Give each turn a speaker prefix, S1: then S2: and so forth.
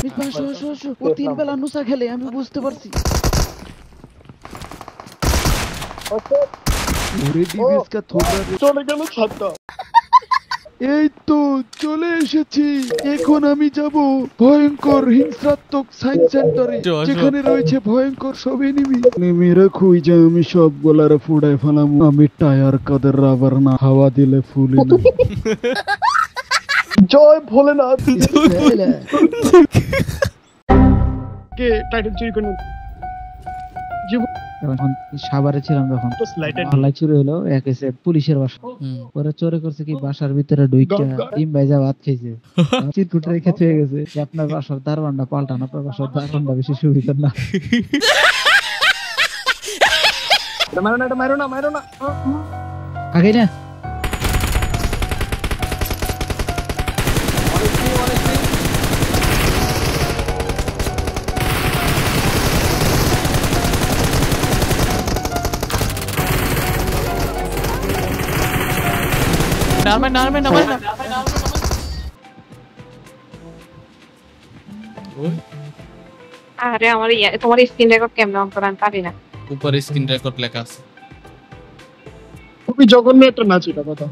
S1: ও 3 বেলা নুসা খেলে, আমি বুঝতে পারছি। ওরে ডিভিস কা থোবরা
S2: চলে গেল ছাতা।
S1: এই তো চলে এসেছি। এখন আমি যাব ভয়ঙ্কর হিংসাত্মক সায়েন্স সেন্টারে, যেখানে রয়েছে ভয়ঙ্কর সব এনিমি। মেরা খুই যে আমি সব গোলারে ফুড়াই ফেলাম। আমি টায়ার কাদের রাবার না, হাওয়া দিলে ফুলি না।
S2: জয় ভোলেনাথ। কে টাইটেল চুরি করলেন?
S1: এখন সাভারে ছিলাম যখন, হল্লাই চুরি হলো, এক এসে পুলিশের বাসা। পরে চোরে করছে কি, বাসার ভিতরে ঢুইকা ডিম ভাইজা ভাত খেয়েছে। চিরকুট রেখে চলে গেছে যে আপনার বাসার দারোয়ানটা পাল্টান, আপনার বাসার দারোয়ানটা বেশি সুবিধার না।
S2: মারো না।
S1: আগে না
S3: নারমেন
S4: আরে আমার তোমার স্ক্রিন রেকর্ড কেমনে অন করা পারি না।
S3: উপরে স্ক্রিন রেকর্ড লেখা আছে।
S2: খুবই জঘন্য একটা নাচ, এটা কথা।